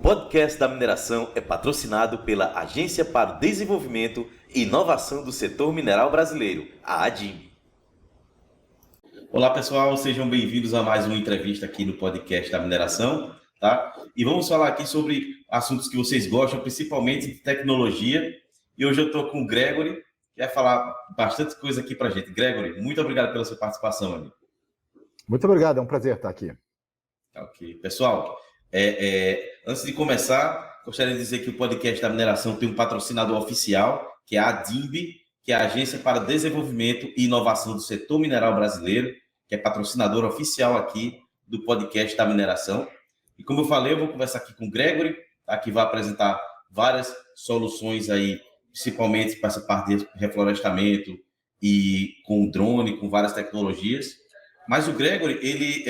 podcast da mineração é patrocinado pela Agência para o Desenvolvimento e Inovação do Setor Mineral Brasileiro, a ADIMB. Olá pessoal, sejam bem-vindos a mais uma entrevista aqui no podcast da mineração, tá? E vamos falar aqui sobre assuntos que vocês gostam, principalmente de tecnologia. E hoje eu estou com o Gregory, que vai falar bastante coisa aqui para a gente. Gregory, muito obrigado pela sua participação, amigo. Muito obrigado, é um prazer estar aqui. Ok. Pessoal, antes de começar, gostaria de dizer que o podcast da mineração tem um patrocinador oficial, que é a ADIMB, que é a Agência para Desenvolvimento e Inovação do Setor Mineral Brasileiro, que é patrocinador oficial aqui do podcast da mineração. E como eu falei, eu vou conversar aqui com o Gregory, tá, que vai apresentar várias soluções aí, principalmente para essa parte de reflorestamento e com drone, com várias tecnologias. Mas o Gregory, ele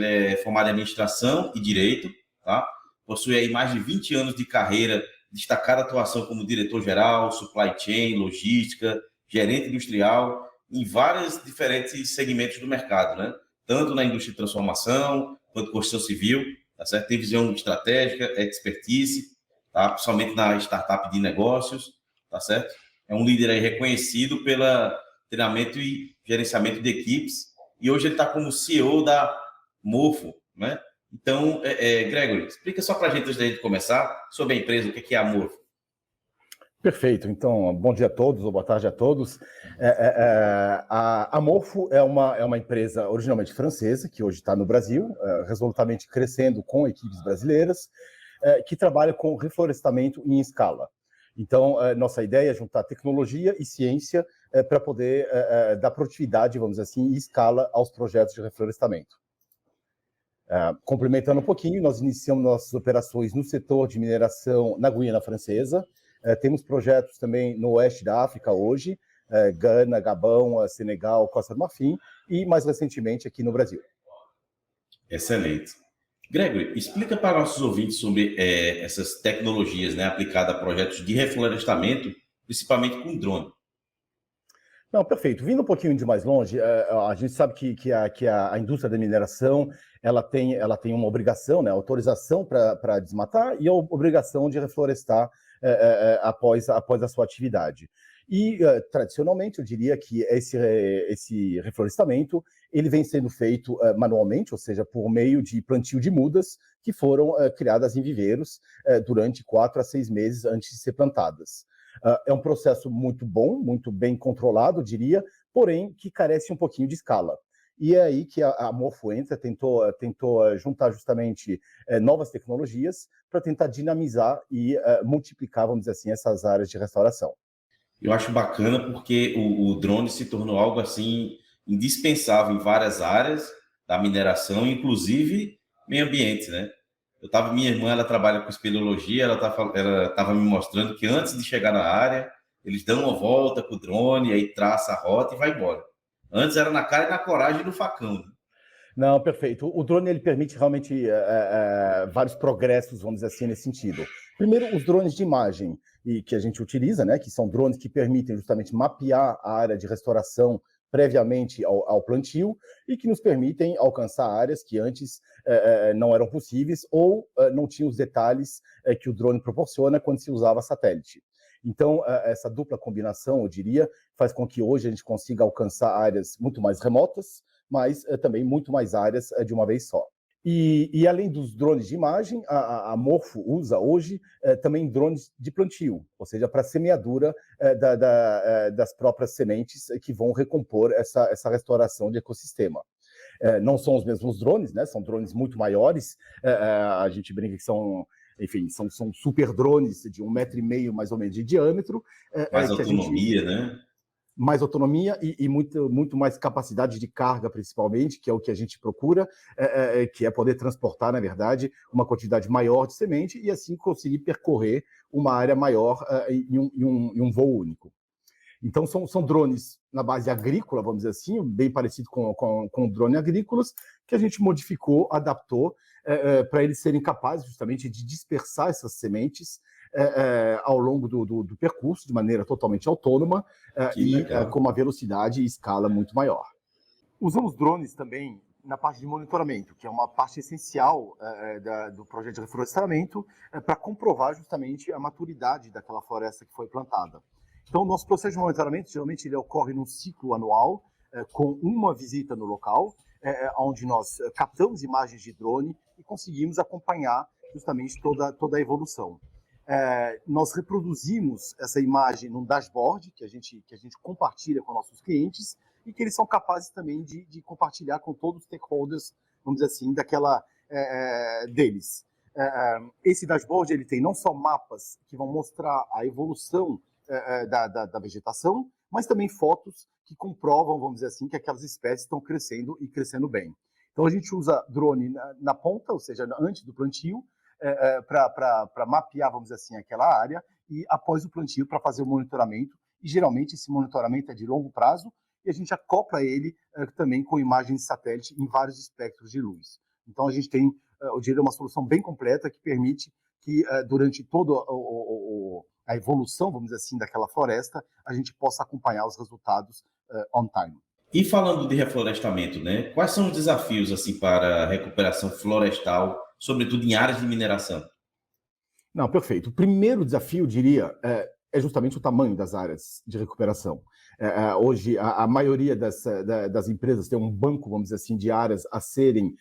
é formado em administração e direito, tá? Possui aí mais de 20 anos de carreira, destacada atuação como diretor-geral, supply chain, logística, gerente industrial, em vários diferentes segmentos do mercado, né? Tanto na indústria de transformação, quanto construção civil, tá certo? Tem visão estratégica, expertise, tá? Principalmente na startup de negócios, tá certo? É um líder aí reconhecido pelo treinamento e gerenciamento de equipes, e hoje ele está como CEO da Morfo, né? Então, Gregory, explica só para a gente, antes da gente começar, sobre a empresa, o que é a Morfo. Perfeito. Então, bom dia a todos, ou boa tarde a todos. A Morfo é uma empresa originalmente francesa, que hoje está no Brasil, resolutamente crescendo com equipes brasileiras, que trabalha com reflorestamento em escala. Então, nossa ideia é juntar tecnologia e ciência para poder dar produtividade, vamos dizer assim, e escala aos projetos de reflorestamento. Complementando um pouquinho, nós iniciamos nossas operações no setor de mineração na Guiana Francesa. Temos projetos também no oeste da África hoje, Gana, Gabão, Senegal, Costa do Marfim, e mais recentemente aqui no Brasil. Excelente. Gregory, explica para nossos ouvintes sobre essas tecnologias, né, aplicadas a projetos de reflorestamento, principalmente com drone. Não, perfeito. Vindo um pouquinho de mais longe, a gente sabe que a indústria da mineração ela tem uma obrigação, né, autorização para desmatar e a obrigação de reflorestar após a sua atividade. E, tradicionalmente, eu diria que esse reflorestamento ele vem sendo feito manualmente, ou seja, por meio de plantio de mudas que foram criadas em viveiros durante 4 a 6 meses antes de ser plantadas. É um processo muito bom, muito bem controlado, eu diria, porém que carece um pouquinho de escala. E é aí que a Morfo entra, tentou juntar justamente novas tecnologias para tentar dinamizar e multiplicar, vamos dizer assim, essas áreas de restauração. Eu acho bacana porque o drone se tornou algo assim indispensável em várias áreas da mineração, inclusive meio ambiente, né? Minha irmã, ela trabalha com espeleologia, ela estava me mostrando que antes de chegar na área, eles dão uma volta com o drone, aí traça a rota e vai embora. Antes era na cara e na coragem do facão. Né? Não, perfeito. O drone ele permite realmente vários progressos, vamos dizer assim, nesse sentido. Primeiro, os drones de imagem que a gente utiliza, né, que são drones que permitem justamente mapear a área de restauração previamente ao plantio e que nos permitem alcançar áreas que antes não eram possíveis ou não tinham os detalhes que o drone proporciona quando se usava satélite. Então, essa dupla combinação, eu diria, faz com que hoje a gente consiga alcançar áreas muito mais remotas, mas também muito mais áreas de uma vez só. E além dos drones de imagem, a Morfo usa hoje também drones de plantio, ou seja, para semeadura das próprias sementes que vão recompor essa restauração de ecossistema. Não são os mesmos drones, né? São drones muito maiores, a gente brinca que são... Enfim, são super drones de 1,5 metro mais ou menos de diâmetro. Mais autonomia, né? Mais autonomia e muito mais capacidade de carga, principalmente, que é o que a gente procura, que é poder transportar, na verdade, uma quantidade maior de semente e assim conseguir percorrer uma área maior em um voo único. Então, são drones na base agrícola, vamos dizer assim, bem parecido com drones agrícolas, que a gente modificou, adaptou, para eles serem capazes justamente de dispersar essas sementes ao longo do percurso, de maneira totalmente autônoma e com uma velocidade e escala muito maior. Usamos drones também na parte de monitoramento, que é uma parte essencial do projeto de reflorestamento, para comprovar justamente a maturidade daquela floresta que foi plantada. Então, o nosso processo de monitoramento, geralmente, ele ocorre num ciclo anual, com uma visita no local, onde nós captamos imagens de drone e conseguimos acompanhar justamente toda a evolução. Nós reproduzimos essa imagem num dashboard que a gente compartilha com nossos clientes e que eles são capazes também de compartilhar com todos os stakeholders, vamos dizer assim, deles. Esse dashboard ele tem não só mapas que vão mostrar a evolução da vegetação, mas também fotos que comprovam, vamos dizer assim, que aquelas espécies estão crescendo e crescendo bem. Então a gente usa drone na ponta, ou seja, antes do plantio, para mapear, vamos dizer assim, aquela área e após o plantio para fazer o monitoramento. E geralmente esse monitoramento é de longo prazo e a gente acopla ele também com imagens de satélite em vários espectros de luz. Então a gente tem, eu diria, uma solução bem completa que permite que durante toda a evolução, vamos dizer assim, daquela floresta, a gente possa acompanhar os resultados on time. E falando de reflorestamento, né? Quais são os desafios assim para a recuperação florestal, sobretudo em áreas de mineração? Não, perfeito. O primeiro desafio, eu diria, é justamente o tamanho das áreas de recuperação. Hoje, a maioria das empresas tem um banco, vamos dizer assim, de áreas a serem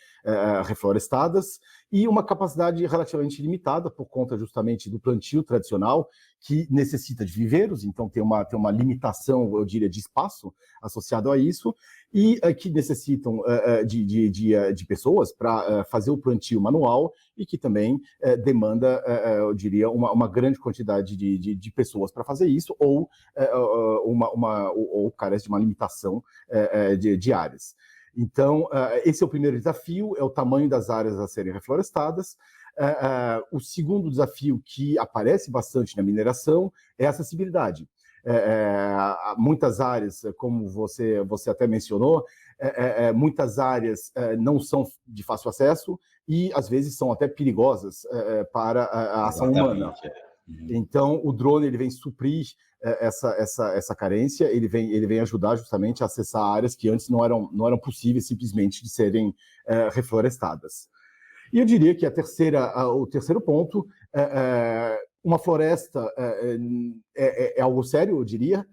reflorestadas e uma capacidade relativamente limitada por conta justamente do plantio tradicional, que necessita de viveiros, então tem uma limitação, eu diria, de espaço associado a isso, e que necessitam de pessoas para fazer o plantio manual e que também demanda, eu diria, uma grande quantidade de pessoas para fazer isso, ou carece de uma limitação de áreas. Então, esse é o primeiro desafio, é o tamanho das áreas a serem reflorestadas. O segundo desafio que aparece bastante na mineração é a acessibilidade. Muitas áreas, como você até mencionou, muitas áreas não são de fácil acesso e, às vezes, são até perigosas para a ação humana. Então, o drone ele vem suprir essa carência, ele vem ajudar justamente a acessar áreas que antes não eram possíveis simplesmente de serem reflorestadas. E eu diria que o terceiro ponto, uma floresta é algo sério, eu diria,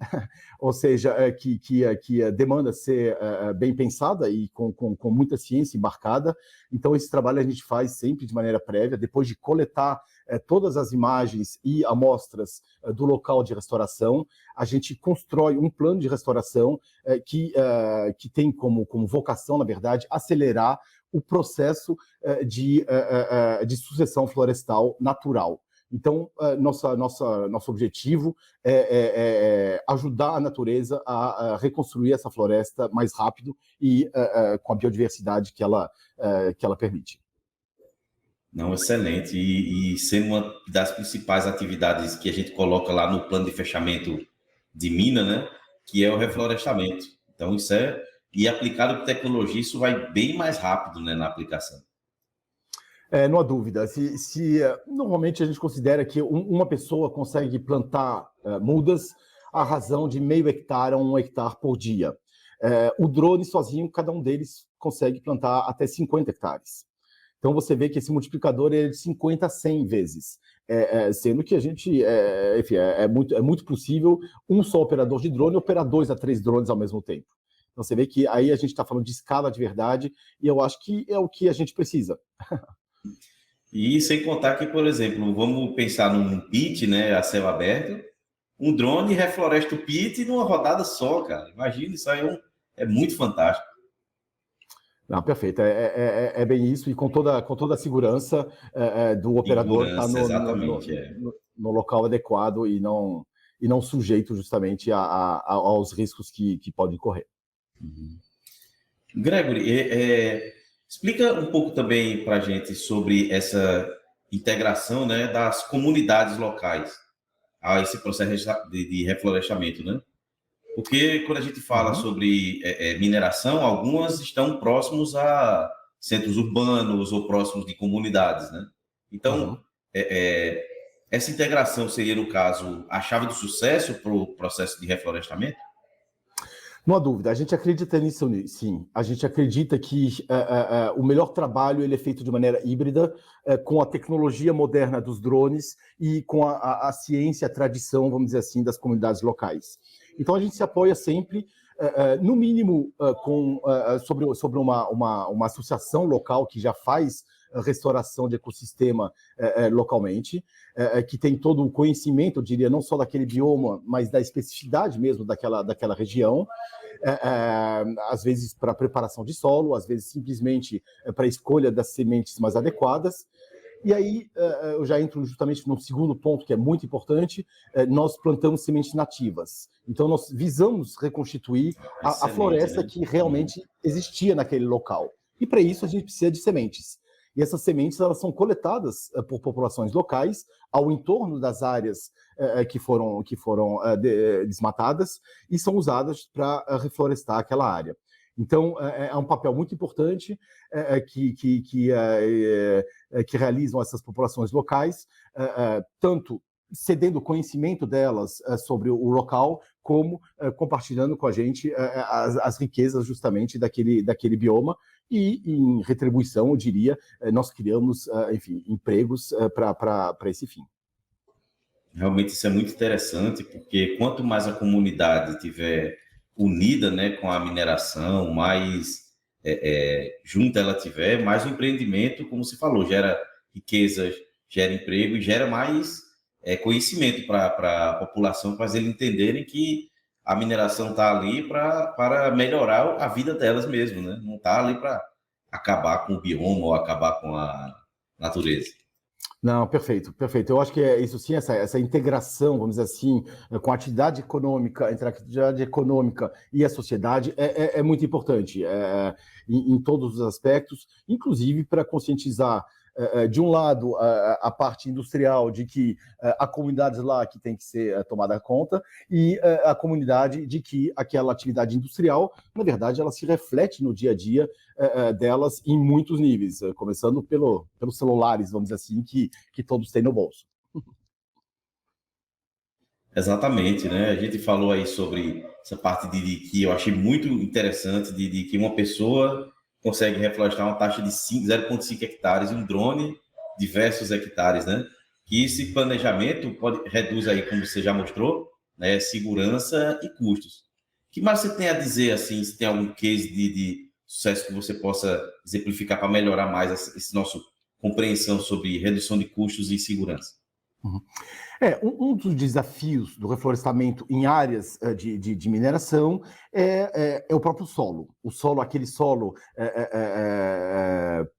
ou seja, que demanda ser bem pensada e com muita ciência embarcada. Então, esse trabalho a gente faz sempre de maneira prévia, depois de coletar todas as imagens e amostras do local de restauração, a gente constrói um plano de restauração que tem como vocação, na verdade, acelerar o processo de sucessão florestal natural. Então, nosso objetivo é ajudar a natureza a reconstruir essa floresta mais rápido e com a biodiversidade que ela permite. Não, excelente. E sendo uma das principais atividades que a gente coloca lá no plano de fechamento de mina, né? Que é o reflorestamento. Então, e aplicado com tecnologia, isso vai bem mais rápido, né, na aplicação. Não há dúvida. Normalmente a gente considera que uma pessoa consegue plantar mudas à razão de meio hectare a 1 hectare por dia. O drone sozinho, cada um deles consegue plantar até 50 hectares. Então você vê que esse multiplicador é de 50 a 100 vezes, sendo que a gente, enfim, é muito possível um só operador de drone operar 2 a 3 drones ao mesmo tempo. Então você vê que aí a gente está falando de escala de verdade e eu acho que é o que a gente precisa. E sem contar que, por exemplo, vamos pensar num pit, né, a céu aberto, um drone refloresta o pit numa rodada só, cara. Imagina, isso aí é muito fantástico. Não, perfeito, é bem isso, e com toda a segurança do operador estar no local adequado e não sujeito justamente aos riscos que podem correr. Uhum. Gregory, explica um pouco também para a gente sobre essa integração, né, das comunidades locais a esse processo de reflorestamento, né? Porque quando a gente fala sobre mineração, algumas estão próximos a centros urbanos ou próximos de comunidades, né? Então, essa integração seria, no caso, a chave do sucesso para o processo de reflorestamento? Não há dúvida, a gente acredita nisso, sim. A gente acredita que o melhor trabalho ele é feito de maneira híbrida, com a tecnologia moderna dos drones e com a ciência, a tradição, vamos dizer assim, das comunidades locais. Então, a gente se apoia sempre, no mínimo, sobre uma associação local que já faz restauração de ecossistema localmente, que tem todo o conhecimento, eu diria, não só daquele bioma, mas da especificidade mesmo daquela região, às vezes para preparação de solo, às vezes simplesmente para a escolha das sementes mais adequadas. E aí eu já entro justamente no segundo ponto, que é muito importante, nós plantamos sementes nativas. Então nós visamos reconstituir a floresta, né, que realmente existia naquele local. E para isso a gente precisa de sementes. E essas sementes elas são coletadas por populações locais ao entorno das áreas que foram desmatadas e são usadas para reflorestar aquela área. Então, é um papel muito importante que realizam essas populações locais, tanto cedendo conhecimento delas sobre o local, como compartilhando com a gente as riquezas justamente daquele bioma, e em retribuição, eu diria, nós criamos, enfim, empregos para esse fim. Realmente isso é muito interessante, porque quanto mais a comunidade tiver unida, né, com a mineração, mais junta ela tiver, mais o empreendimento, como você falou, gera riqueza, gera emprego e gera mais conhecimento para a população, para eles entenderem que a mineração está ali para melhorar a vida delas mesmo, né? Não está ali para acabar com o bioma ou acabar com a natureza. Não, perfeito, perfeito. Eu acho que é isso sim, essa integração, vamos dizer assim, com a atividade econômica, entre a atividade econômica e a sociedade é muito importante em todos os aspectos, inclusive para conscientizar, de um lado, a parte industrial de que há comunidades lá que tem que ser tomada conta, e a comunidade de que aquela atividade industrial, na verdade, ela se reflete no dia a dia delas em muitos níveis, começando pelos celulares, vamos dizer assim, que todos têm no bolso. Exatamente, né? A gente falou aí sobre essa parte de que eu achei muito interessante, de que uma pessoa consegue reflorestar uma taxa de 0,5 hectares e um drone diversos hectares, né? Que esse planejamento reduz aí, como você já mostrou, né, segurança e custos. O que mais você tem a dizer, assim, se tem algum case de sucesso que você possa exemplificar para melhorar mais esse nosso compreensão sobre redução de custos e segurança? Uhum. Um dos desafios do reflorestamento em áreas de mineração é o próprio solo. O solo, aquele solo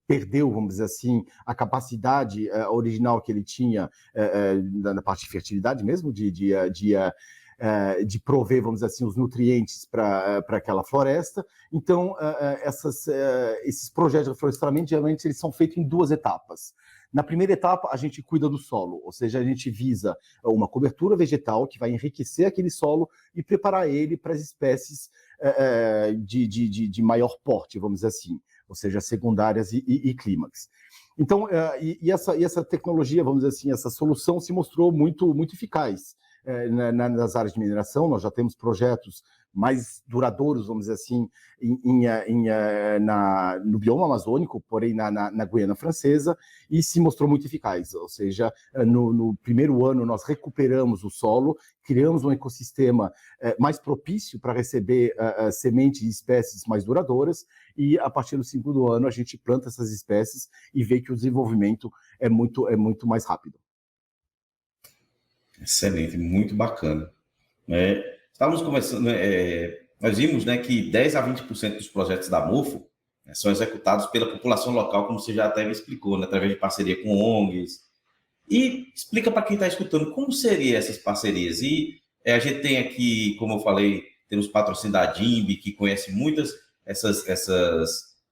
perdeu, vamos dizer assim, a capacidade original que ele tinha na parte de fertilidade mesmo, de prover, vamos dizer assim, os nutrientes para aquela floresta. Então, esses projetos de reflorestamento, geralmente, eles são feitos em duas etapas. Na primeira etapa, a gente cuida do solo, ou seja, a gente visa uma cobertura vegetal que vai enriquecer aquele solo e preparar ele para as espécies de maior porte, vamos dizer assim, ou seja, secundárias e clímax. Então, essa tecnologia, vamos dizer assim, essa solução se mostrou muito, muito eficaz nas áreas de mineração. Nós já temos projetos mais duradouros, vamos dizer assim, no bioma amazônico, porém na Guiana Francesa, e se mostrou muito eficaz. Ou seja, no primeiro ano nós recuperamos o solo, criamos um ecossistema mais propício para receber sementes e espécies mais duradouras, e a partir do segundo ano a gente planta essas espécies e vê que o desenvolvimento é muito mais rápido. Excelente, muito bacana. Estávamos começando, nós vimos, né, que 10 a 20% dos projetos da MOFO, né, são executados pela população local, como você já até me explicou, né, através de parceria com ONGs. E explica para quem está escutando como seriam essas parcerias. E a gente tem aqui, como eu falei, temos patrocínio da DIMB, que conhece muitas essas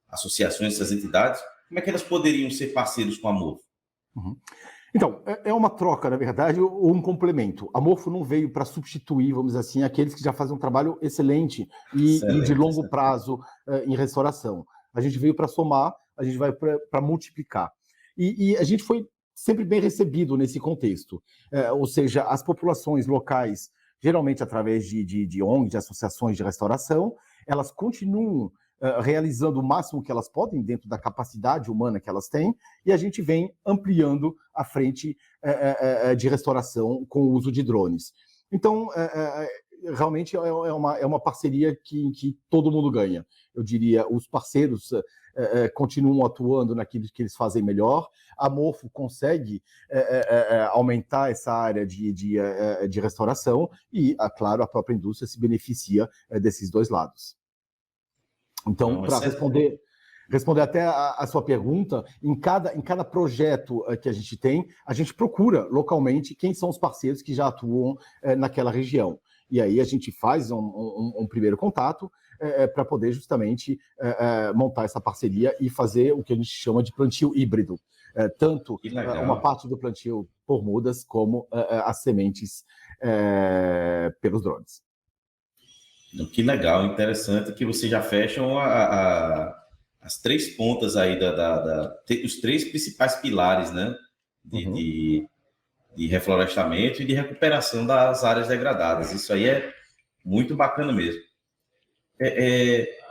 associações, essas entidades. Como é que elas poderiam ser parceiros com a MOFO? Uhum. Então, é uma troca, na verdade, ou um complemento. A MOFO não veio para substituir, vamos dizer assim, aqueles que já fazem um trabalho excelente e de longo prazo em restauração. A gente veio para somar, a gente vai para multiplicar. E a gente foi sempre bem recebido nesse contexto. Ou seja, as populações locais geralmente através de ONGs, de associações de restauração. Elas continuam realizando o máximo que elas podem dentro da capacidade humana que elas têm, e a gente vem ampliando a frente de restauração com o uso de drones. Então, realmente é uma parceria que todo mundo ganha. Eu diria, os parceiros continuam atuando naquilo que eles fazem melhor, a Morpho consegue aumentar essa área de restauração e, claro, a própria indústria se beneficia desses dois lados. Então, para responder até a sua pergunta, em cada projeto que a gente tem, a gente procura localmente quem são os parceiros que já atuam naquela região. E aí a gente faz um primeiro contato para poder justamente montar essa parceria e fazer o que a gente chama de plantio híbrido. Tanto uma parte do plantio por mudas, como as sementes pelos drones. Que legal, interessante que vocês já fecham as três pontas aí os três principais pilares, né, de reflorestamento e de recuperação das áreas degradadas. Isso aí é muito bacana mesmo.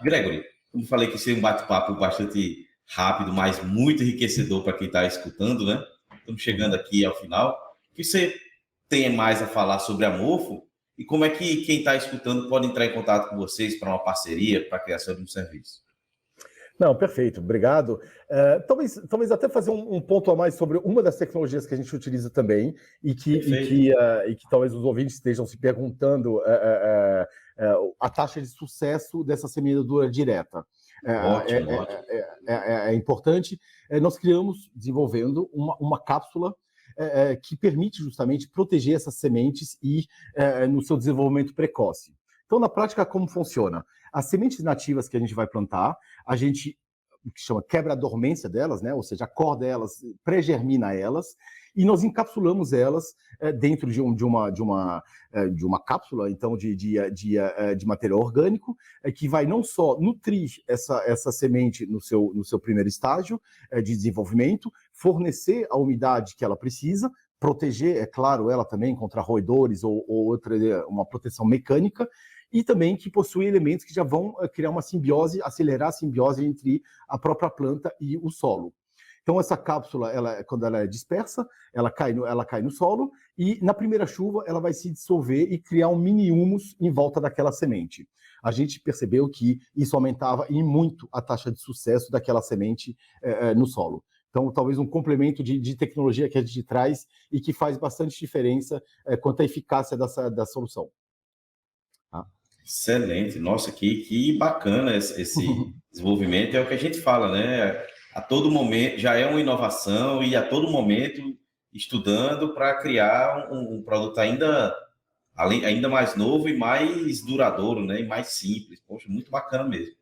Gregory, como falei que isso é um bate-papo bastante rápido, mas muito enriquecedor para quem está escutando, né? Estamos chegando aqui ao final. O que você tem mais a falar sobre a Morpho e como é que quem está escutando pode entrar em contato com vocês para uma parceria, para a criação de um serviço? Não, perfeito, obrigado. Talvez até fazer um ponto a mais sobre uma das tecnologias que a gente utiliza também e que talvez os ouvintes estejam se perguntando a taxa de sucesso dessa semeadura direta. Ótimo. É importante. Nós desenvolvendo uma cápsula que permite justamente proteger essas sementes e no seu desenvolvimento precoce. Então, na prática, como funciona? As sementes nativas que a gente vai plantar, a gente o que chama quebra a dormência delas, né? Ou seja, acorda elas, pré-germina elas, e nós encapsulamos elas dentro de uma cápsula, então, de material orgânico, que vai não só nutrir essa semente no seu primeiro estágio de desenvolvimento, fornecer a umidade que ela precisa, proteger, é claro, ela também contra roedores ou uma proteção mecânica, e também que possui elementos que já vão criar uma simbiose, acelerar a simbiose entre a própria planta e o solo. Então, essa cápsula, quando ela é dispersa, ela cai no solo e, na primeira chuva, ela vai se dissolver e criar um mini humus em volta daquela semente. A gente percebeu que isso aumentava em muito a taxa de sucesso daquela semente no solo. Então, talvez um complemento de tecnologia que a gente traz e que faz bastante diferença quanto à eficácia da solução. Excelente, nossa, que bacana esse desenvolvimento, é o que a gente fala, né? A todo momento, já é uma inovação e a todo momento estudando para criar um produto ainda mais novo e mais duradouro, né? E mais simples. Poxa, muito bacana mesmo.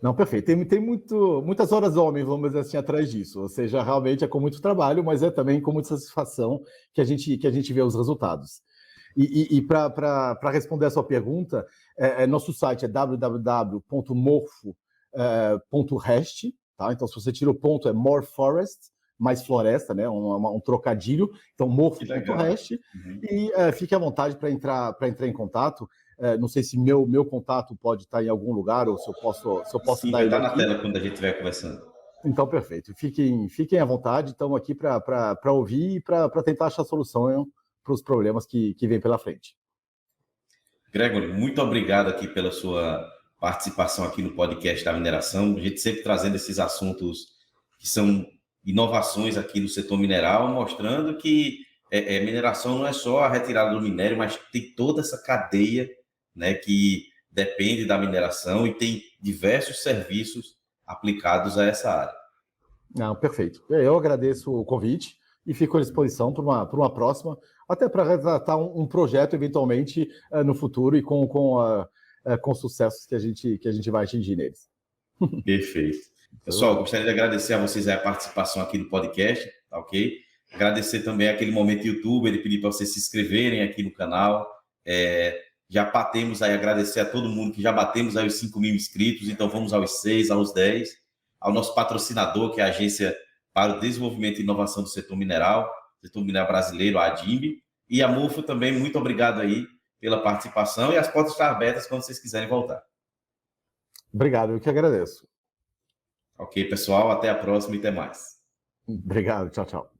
Não, perfeito. Tem muitas horas homem, vamos dizer assim, atrás disso. Ou seja, realmente é com muito trabalho, mas é também com muita satisfação que a gente vê os resultados. E para responder a sua pergunta, nosso site é www.morpho.rest, tá? Então, se você tira o ponto, é more forest, mais floresta, né? Um trocadilho. Então, morpho.rest. E fique à vontade para entrar em contato. Não sei se meu contato pode estar em algum lugar ou se eu posso Sim, dar vai ele estar aqui. na tela quando a gente estiver conversando. Então, perfeito. Fiquem à vontade. Estamos aqui para ouvir e para tentar achar solução para os problemas que vêm pela frente. Gregory, muito obrigado aqui pela sua participação aqui no podcast da mineração. A gente sempre trazendo esses assuntos que são inovações aqui no setor mineral, mostrando que mineração não é só a retirada do minério, mas tem toda essa cadeia, né, que depende da mineração e tem diversos serviços aplicados a essa área. Não, perfeito. Eu agradeço o convite e fico à disposição para uma próxima, até para retratar um projeto, eventualmente, no futuro e com sucessos que a gente vai atingir neles. Perfeito. Pessoal, gostaria de agradecer a vocês a participação aqui no podcast, tá ok? Agradecer também aquele momento YouTube, ele pediu para vocês se inscreverem aqui no canal. Já batemos aí, agradecer a todo mundo que já batemos aí os 5.000 inscritos, então vamos aos 6, aos 10. Ao nosso patrocinador, que é a Agência para o Desenvolvimento e Inovação do Setor Mineral brasileiro, a ADIMB. E a Morpho também, muito obrigado aí pela participação e as portas estão abertas quando vocês quiserem voltar. Obrigado, eu que agradeço. Ok, pessoal, até a próxima e até mais. Obrigado, tchau, tchau.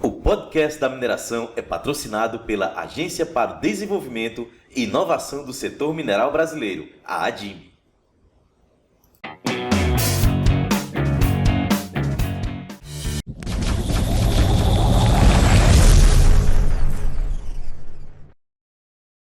O podcast da mineração é patrocinado pela Agência para o Desenvolvimento e Inovação do Setor Mineral Brasileiro, a ADIM.